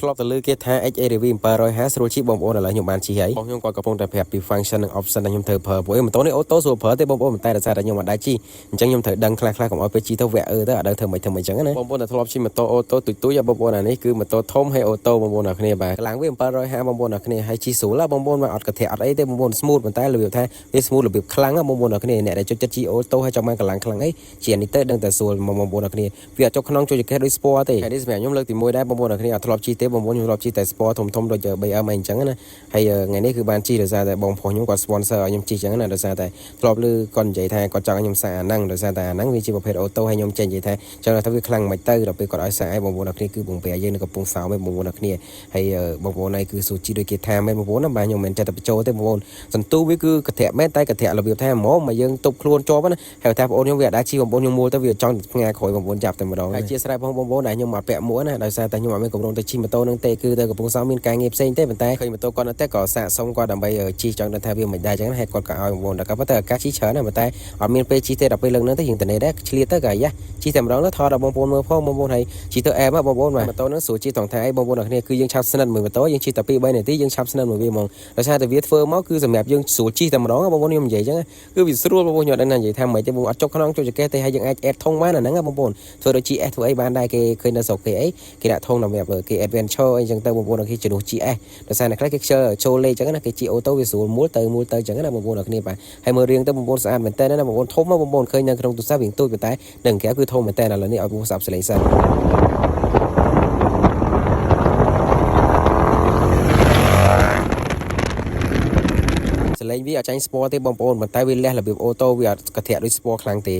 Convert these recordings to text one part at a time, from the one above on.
ធ្លាប់ទៅលើគេថា XADV 750ស្រួលជីបងប្អូនឥឡូវខ្ញុំបានជីហើយបងខ្ញុំគាត់កំពុងតែប្រាប់ពី function និង option ដែលខ្ញុំត្រូវប្រើព្រោះម៉ូតូនេះអូតូស្រួលប្រើទេបងប្អូនតែដោយសារតែខ្ញុំអត់ដែរជីអញ្ចឹងខ្ញុំត្រូវដឹងខ្លះៗកុំឲ្យពេលជីទៅវាក់ទៅអត់ដឹងធ្វើម៉េចអញ្ចឹងណាបងប្អូនដែលធ្លាប់ជីម៉ូតូអូតូទុយៗបងប្អូនអានេះគឺម៉ូតូធំហើយអូតូបងប្អូនអ្នកគ្នាបាទកម្លាំងវា750បងប្អូនអ្នកគ្នាហើយជីស្រួលបងប្អូនមកអត់កធាក់អត់អីទេបងប្អូន smooth ប៉ុន្តែរបៀបថាវា smooth របៀបខ្លាំងបងប្អូនអ្នកគ្នាអ្នកដែលចូលចិត្តជីអូតូហើយចង់បានកម្លាំងខ្លាំងអីជានេះទៅដឹងតែស្រួលបងប្អូនអ្នកគ្នាវាអត់ចុកក្នុងចូលចង្កេះដូច sport ទេហើយនេះសម្រាប់ខ្ញុំលើកទី1ដែរបងប្អូនអ្នកគ្នាអត់ធ្លាប់ជីទេបងប្អូនខ្ញុំធ្លាប់ជីតែ sport ធំដូច 3M អីអញ្ចឹងណាហើយថ្ងៃនេះគឺបានជីដោយសារតែបងប្រុសខ្ញុំគាត់ sponsor ឲ្យខ្ញុំជីអញ្ចឹងណាដោយសារតែធ្លាប់ឮគាត់និយាយថាគាត់ចង់ឲ្យខ្ញុំសាកអាហ្នឹងដោយសារតែអាហ្នឹងវាជាប្រភេទអូតូហើយខ្ញុំចេញនិយាយថាចង់ថាវាខ្លាំងមិនទៅដល់ពេលគាត់ឲ្យសាកឲ្យបងប្អូនអ្នកគ្នាគឺបងប្អូនយើងនៅកំពង់សោមឯងបងប្អូនអ្នកគ្នាហើយបងប្អូនឯងគឺស៊ូជីដូចគេថាមែនបងប្អូនណាបាទខ្ញុំមិនចេះតែបញ្ចូលទេបងប្អូនសន្ទុះវាគឺកធាក់មែនតែកធាក់របៀបថាហ្មងមកយើងទប់ខ្លួនជាប់ណាហើយថាបងប្អូនខ្ញុំវាអត់ដែរជីបងប្អូនខ្ញុំមួលទៅវាចង់ផ្ងាយក្រោយបងប្អូនចាប់តែម្ដងហើយជាស្រ័យបងប្អូនដែលខ្ញុំអត់ពាក់មួកណាដោយសារតែខ្ញុំអត់មានកម្រងទៅជីម៉ូតូនឹងទេគឺទៅកំពង់សោមមានការងារផ្សេងទេប៉ុន្តែឃើញម៉ូតូគាត់នៅតែក៏សាកសុំគាត់ដើម្បីជីចង់ដឹងថាវាមិនដែរអញ្ចឹងហើយគាត់ក៏ឲ្យបងប្អូនតែគាត់តែអាកាសជីច្រើនណាប៉ុន្តែអត់មានពេលជីទេដល់ពេលលើកហ្នឹងទៅយើងទៅនេះដែរឆ្លៀតទៅក៏យ៉ាជីតែម្ដងទៅថតដល់បងប្អូនមើលផងបងប្អូនហើយជីទៅអែមបងប្អូនម៉ូតូហ្នឹងស្រួលជីត្រង់ថាអីបងប្អូនអ្នកគ្នាគឺយើងឆាប់ស្និទ្ធមួយម៉ូតូយើងជីតែ2-3នាទីយើងឆាប់ស្និទ្ធមួយវាហ្មងដោយសារតែវាធ្វើមកគឺសម្រាប់យើងស្រួលជីតែម្ដងបងប្អូនខ្ញុំនិយាយអញ្ចឹងគឺវាស្រួលបងប្អូនខ្ញុំអត់ដឹងថានិយាយថាមិនទេបងអត់ចុកក្នុងចូលចង្កេះទេហើយយើងអាចអេតធុងបានអាហ្នឹងបងប្អូនធ្វើដូច GS ធ្វើអីបានដែរគេឃើញនៅស្រុកគេអីគេដាក់ធុងសម្រាប់គេ adventure អីអញ្ចឹងទៅបងប្អូនគេជំនួស GS ដោយសារតែខ្លះគេខ្ជិលចូលលេខអញ្ចឹងណាគេជីអូតូវាស្រួលមូលទៅអញ្ចឹងណាបងប្អូនអ្នកគ្នាបាទហើយមើលរៀងទៅបងប្អូនស្អាតមែនតើណាបងប្អូនធំបងប្អូនឃើញនៅក្នុងទូរស័ព្ទវាទូចប៉ុន្តែនឹងក្រៅគឺធំមែនតើឥឡូវនេះឲ្យបងសាប់សលេងសិនសលេងវាអត់ចាញ់ sport ទេបងប្អូនប៉ុន្តែវាលះរបៀបអូតូវាអត់កធាក់ដូច sport ខ្លាំងទេ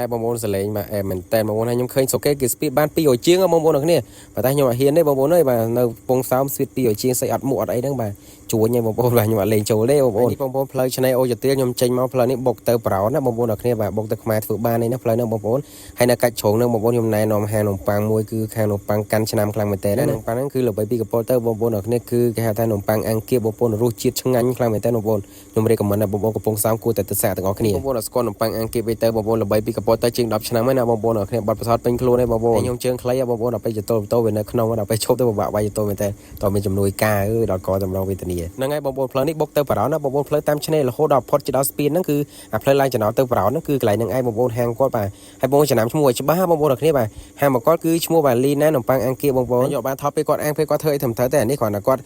តែបងប្អូនសលេងបាទមែនតែបងប្អូនហើយខ្ញុំឃើញស្រុកគេ speed បាន200ជាងបងប្អូនអ្នកគ្នាប៉ុន្តែខ្ញុំអត់ហ៊ានទេបងប្អូនអើយបាទនៅពងសោម speed 200ជាងស្អីអត់មុខអត់អីហ្នឹងបាទជួញឯងបងប្អូនបាទខ្ញុំអត់លេងចូលទេបងប្អូនផ្លូវឆ្នេរអូយ៉ាទៀលខ្ញុំចេញមកផ្លូវនេះបុកទៅប្រោនណាបងប្អូនអ្នកគ្នាបាទបុកទៅខ្មែរធ្វើបាននេះណាផ្លូវហ្នឹងបងប្អូនហើយនៅកាច់ជ្រុងហ្នឹងបងប្អូនខ្ញុំណែនាំហាងនំប៉័ងមួយគឺខាងនំប៉័ងកាន់ឆ្នាំខ្លាំងមែនតើនំប៉័ងហ្នឹងគឺល្បីពីកពតទៅបងប្អូនអ្នកគ្នាគឺគេហៅថានំប៉័ងអង្គាបងប្អូនរសជាតិឆ្ងាញ់ខ្លាំងមែនតើបងប្អូនខ្ញុំរៀបកំមិនបងប្អូនកំពុងសោមគួរតែទៅសាកទាំងអស់គ្នាបងប្អូនអត់ស្គាល់នំប៉័ងអង្គាទៅបងប្អូនល្បីពីកពតទៅជាង10ឆ្នាំហើយណាបងប្អូនអ្នកគ្នាបាត់ប្រសោតពេញខ្លួនឯងបងប្អូនខ្ញុំជើងខ្លីបងប្អូនដល់ពេលចតូវានៅក្នុងដល់ពេលឈប់ទៅពិបាកវាយចតូមែនតើតើមានជំនួយការដល់កតម្រងវេទនាហ្នឹងហើយបងប្អូនផ្លូវនេះបុកទៅប្រោនណាបងប្អូនផ្លូវតាមឆ្នេររហូតដល់ផុតជិតដល់ស្ពានហ្នឹងគឺអាផ្លូវឡើងចំណោតទៅប្រោនហ្នឹងគឺកន្លែងហ្នឹងឯងបងប្អូនហាងគាត់បាទហើយបងចំណាំឈ្មោះឲ្យច្បាស់បងប្អូនអ្នកគ្នាបាទហាងមកគាត់គឺឈ្មោះបាទលីណានំប៉័ងអង្គាបងប្អូនខ្ញុំបានថតពេលគាត់អាំងពេលគាត់ធ្វើអីធ្វើតែអានេះគ្រាន់តែគាត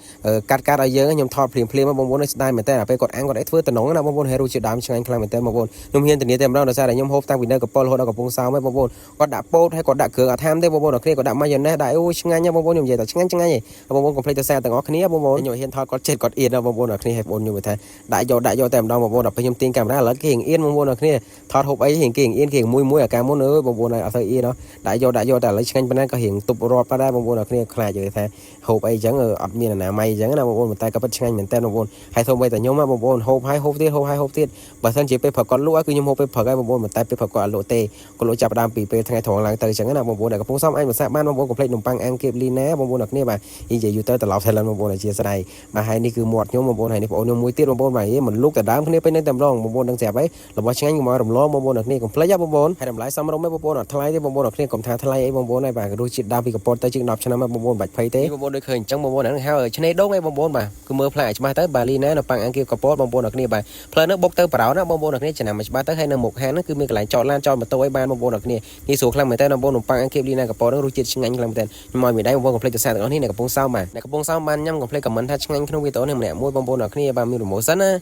់កាត់ឲ្យយើងខ្ញុំថតភ្លាមបងប្អូនស្ដាយមែនតើពេលគាត់អាំងគាត់អីធ្វើតំណងណាបងប្អូនហេរ៉ូជាដើមឆ្ងាញ់ខ្លាំងមែនតើបងប្អូនខ្ញុំហ៊ានធានាតែម្ដងដោយសារតែខ្ញុំហូបតាំងពីនៅកពលរហូតដល់កំពង់សោមឯងបងប្អូនគាត់ដាក់ពោតហើយគាត់ដាក់គ្រឿងអត់ថាមទេបងប្អូនអ្នកគ្នាគាត់ដាក់ម៉ាយ៉ូណេសដាក់អូឆ្ងាញ់បងប្អូនខ្ញុំនិយាយថាឆ្ងាញ់ឯងបងប្អូនកុំភ្លេចទៅសារទាំងអស់គ្នាបងប្អូនខ្ញុំហ៊ានថតគាត់ចិត្តគាត់អៀនបងប្អូនអ្នកគ្នាហើយបងប្អូនខ្ញុំថាដាក់យកតែម្ដងបងប្អូនដល់ពេលខ្ញុំទាញកាមេរ៉ាឥឡូវគេអៀនបងប្អូនអ្នកគ្នាថតហូបអីគេអៀនគេមួយអាការមុនអើយបងប្អូនអត់ទៅអៀនណោះដាក់យកតែឥឡូវឆ្ងាញ់ប៉ុណ្ណាក៏រៀងទប់រាប់ដែរបងប្អូនអ្នកគ្នាខ្លាចយល់ថាហូបអីអញ្ចឹងអត់មានអនាម័យអញ្ចឹងណាបងប្អូនតែក៏ពិតឆ្ងាញ់មែនតើបងប្អូនហើយធំបីតែខ្ញុំបងប្អូនហូបហើយហូបទៀតបើសិនជាពេលព្រឹកគាត់លក់គឺខ្ញុំហូបពេលព្រឹកហើយបងប្អូនតែពេលព្រឹកគាត់អត់លក់ទេគាត់លក់ចាប់ដើមពីពេលថ្ងៃត្រង់ឡើងទៅអញ្ចឹងណាបងប្អូនដែលកំពុងសំអាចមកសាកបានបងប្អូនកុំភ្លេចនំប៉័ងអង្គាបលីណាបងប្អូនអ្នកគ្នាបាទនិយាយយូរទៅត្រឡប់ថៃឡង់បងប្អូនអធិស្ឋានបាទហើយនេះគឺមាត់ខ្ញុំបងប្អូនហើយនេះបងប្អូនខ្ញុំមួយទៀតបងប្អូនបាទមិនលុកតែដើមគ្នាពេញនឹងតែម្ដងបងប្អូនដឹងស្រាប់ហើយរបស់ឆ្ងាញ់កុំឲ្យរំលងបងប្អូនអ្នកគ្នាកុំភ្លេចបងប្អូនហើយតម្លៃសមរម្យបងប្អូនអត់ថ្លៃទេបងប្អូនអ្នកគ្នាកុំថាថ្លៃអីបងប្អូនហើយបាទរសជាតិដើមពីកពតទៅជាង10ឆ្នាំហើយបងប្អូនបាច់ភ័យទេបងប្អូនដូចឃើញអញ្ចឹងបងប្អូនហ្នឹងហៅឆ្នេរដងឯងបងប្អូនបាទគឺមើលផ្លែច្បាស់ទៅបាទលីណានំប៉័ងអង្គាបកពតបងប្អូនអ្នកគ្នាបាទផ្លូវហ្នឹងបុកទៅប្រោណាបងប្អូនអ្នកគ្នាចំណាំច្បាស់ទៅហើយនៅមុខហាងហ្នឹងគឺមានកន្លែងចតឡានចតម៉ូតូឲ្យបានបងប្អូនអ្នកគ្នាងាយស្រួលខ្លាំងមែនតើបងប្អូននំប៉័ងអង្គាបលីណាកពតហ្នឹងរសជាតិឆ្ងាញ់ខ្លាំងមែនតើខ្ញុំឲ្យមានដៃបងប្អូនកុំភ្លេចទៅសារទាំងអស់នេះនៅកំពង់សោមបាទនៅកំពង់សោមបានញ៉ាំកុំភ្លេចខមមិនថាឆ្ងាញ់ក្នុងវីដេអូនេះម្នាក់មួយបងប្អូនអ្នកគ្នាបាទមាន promotion ណា